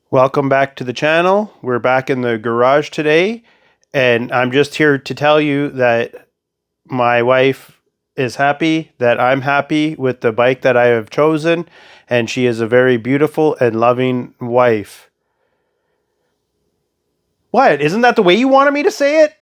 Welcome back to the channel. We're back in the garage today, and I'm just here to tell you that my wife is happy, that I'm happy with the bike that I have chosen, and she is a very beautiful and loving wife. What? Isn't that the way you wanted me to say it?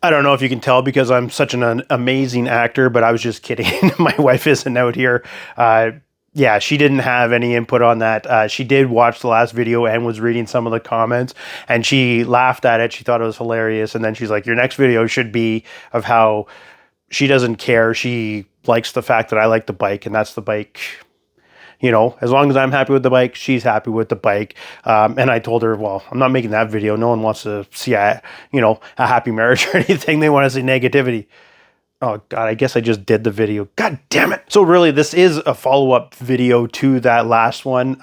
I don't know if you can tell because I'm such an amazing actor, but I was just kidding. My wife isn't out here. Yeah, she didn't have any input on that. She did watch the last video and was reading some of the comments, and she laughed at it. She thought it was hilarious. And then she's like, your next video should be of how she doesn't care. She likes the fact that I like the bike, and that's the bike. You know, as long as I'm happy with the bike, she's happy with the bike. And I told her, well, I'm not making that video. No one wants to see a happy marriage or anything. They want to see negativity. Oh God, I guess I just did the video. God damn it. So really, this is a follow-up video to that last one.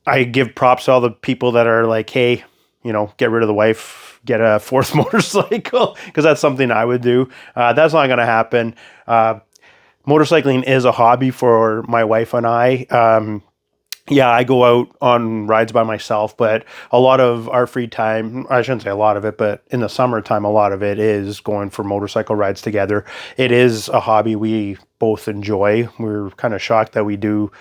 I give props to all the people that are like, hey, get rid of the wife, get a fourth motorcycle, because that's something I would do. That's not going to happen. Motorcycling is a hobby for my wife and I. Yeah, I go out on rides by myself, but a lot of our free time, I shouldn't say a lot of it, but in the summertime, a lot of it is going for motorcycle rides together. It is a hobby we both enjoy. We're kind of shocked that we do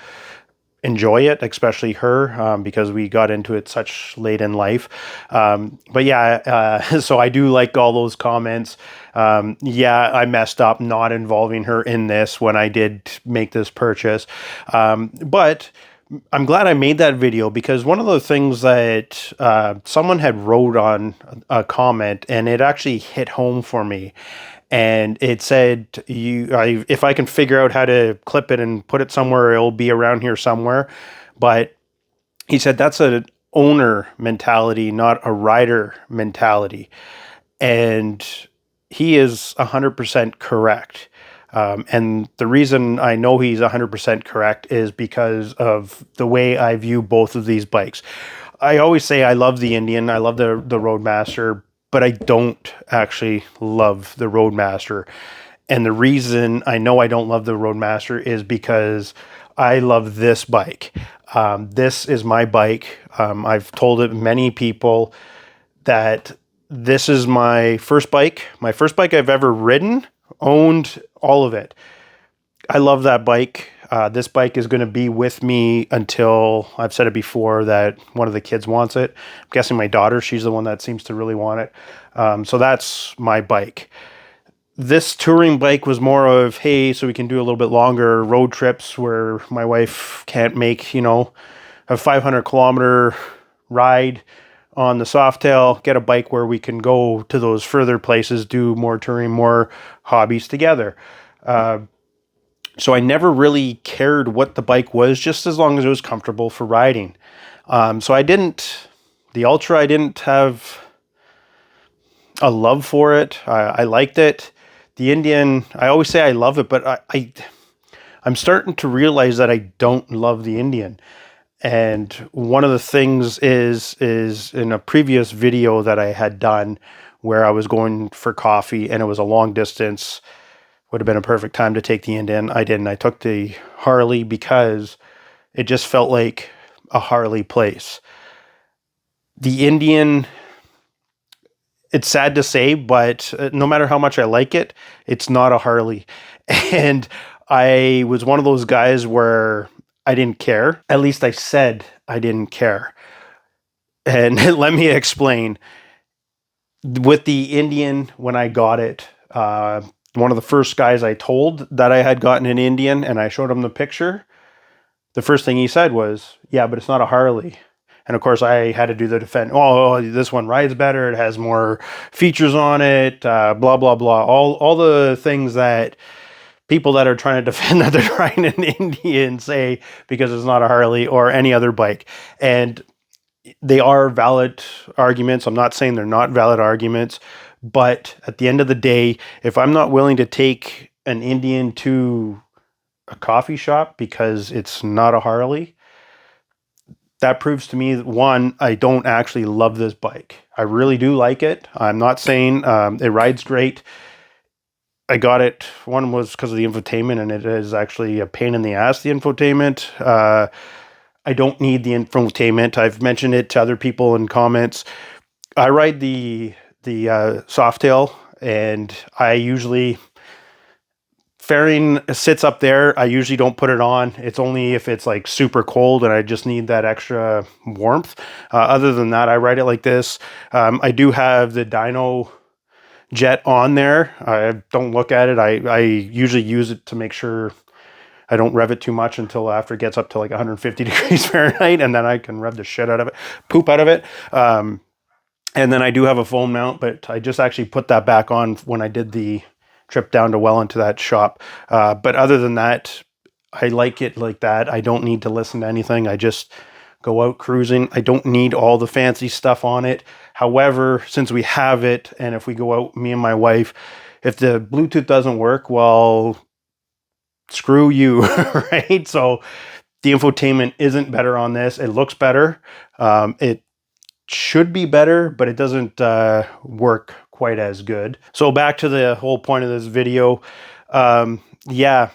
enjoy it, especially her, because we got into it such late in life. But yeah, so I do like all those comments. Yeah, I messed up not involving her in this when I did make this purchase. But I'm glad I made that video, because one of the things that someone had wrote on a comment, and it actually hit home for me. And it said, if I can figure out how to clip it and put it somewhere, it'll be around here somewhere. But he said that's an owner mentality, not a rider mentality. And he is 100% correct. And the reason I know he's 100% correct is because of the way I view both of these bikes. I always say I love the Indian, I love the Roadmaster, but I don't actually love the Roadmaster. And the reason I know I don't love the Roadmaster is because I love this bike. This is my bike. I've told it many people that this is my first bike I've ever ridden, owned, all of it. I love that bike. This bike is going to be with me until, I've said it before, that one of the kids wants it. I'm guessing my daughter, she's the one that seems to really want it. So that's my bike. This touring bike was more of, hey, so we can do a little bit longer road trips where my wife can't make, a 500 kilometer ride on the Softail, get a bike where we can go to those further places, do more touring, more hobbies together. So I never really cared what the bike was, just as long as it was comfortable for riding. So the Ultra, I didn't have a love for it. I liked it. The Indian, I always say I love it, but I'm starting to realize that I don't love the Indian. And one of the things is in a previous video that I had done where I was going for coffee and it was a long distance, would have been a perfect time to take the Indian. I didn't. I took the Harley because it just felt like a Harley place. The Indian, it's sad to say, but no matter how much I like it, it's not a Harley. And I was one of those guys where I didn't care. At least I said I didn't care. And let me explain. With the Indian, when I got it, one of the first guys I told that I had gotten an Indian and I showed him the picture, the first thing he said was, yeah, but it's not a Harley. And of course I had to do the defense. Oh, this one rides better. It has more features on it, blah, blah, blah. All the things that people that are trying to defend that they're riding an Indian say because it's not a Harley or any other bike. And they are valid arguments. I'm not saying they're not valid arguments, but at the end of the day, if I'm not willing to take an Indian to a coffee shop because it's not a Harley, that proves to me that, one, I don't actually love this bike. I really do like it. I'm not saying it rides great. I got it. One was because of the infotainment, and it is actually a pain in the ass, the infotainment. I don't need the infotainment. I've mentioned it to other people in comments. I ride the Softail, and I usually, fairing sits up there. I usually don't put it on. It's only if it's like super cold and I just need that extra warmth. Other than that, I ride it like this. I do have the dyno jet on there. I don't look at it. I usually use it to make sure I don't rev it too much until after it gets up to like 150 degrees Fahrenheit, and then I can rev the shit out of it, poop out of it. And then I do have a phone mount, but I just actually put that back on when I did the trip down to Welland to that shop. But other than that, I like it like that. I don't need to listen to anything. I just go out cruising. I don't need all the fancy stuff on it. However, since we have it, and if we go out, me and my wife, if the Bluetooth doesn't work, well, screw you, right? So the infotainment isn't better on this. It looks better. It should be better, but it doesn't work quite as good. So back to the whole point of this video. That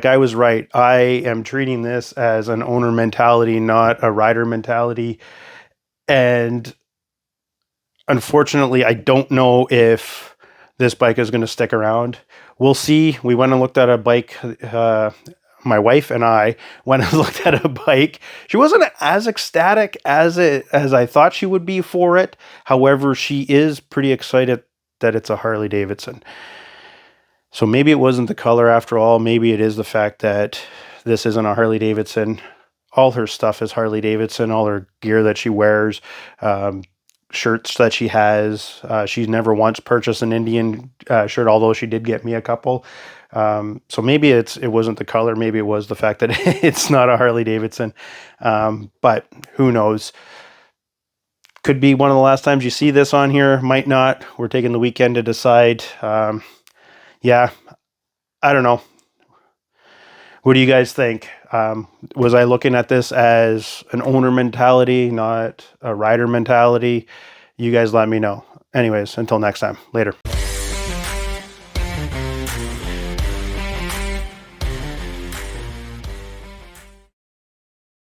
guy was right. I am treating this as an owner mentality, not a rider mentality. And unfortunately, I don't know if this bike is going to stick around. We'll see. We went and looked at a bike. My wife and I went and looked at a bike. She wasn't as ecstatic as I thought she would be for it. However, she is pretty excited that it's a Harley Davidson. So maybe it wasn't the color after all. Maybe it is the fact that this isn't a Harley Davidson. All her stuff is Harley Davidson. All her gear that she wears, shirts that she has. She's never once purchased an Indian shirt, although she did get me a couple. So maybe it wasn't the color. Maybe it was the fact that it's not a Harley Davidson. But who knows? Could be one of the last times you see this on here. Might not. We're taking the weekend to decide. Yeah, I don't know. What do you guys think? Was I looking at this as an owner mentality, not a rider mentality? You guys let me know. Anyways, until next time. Later.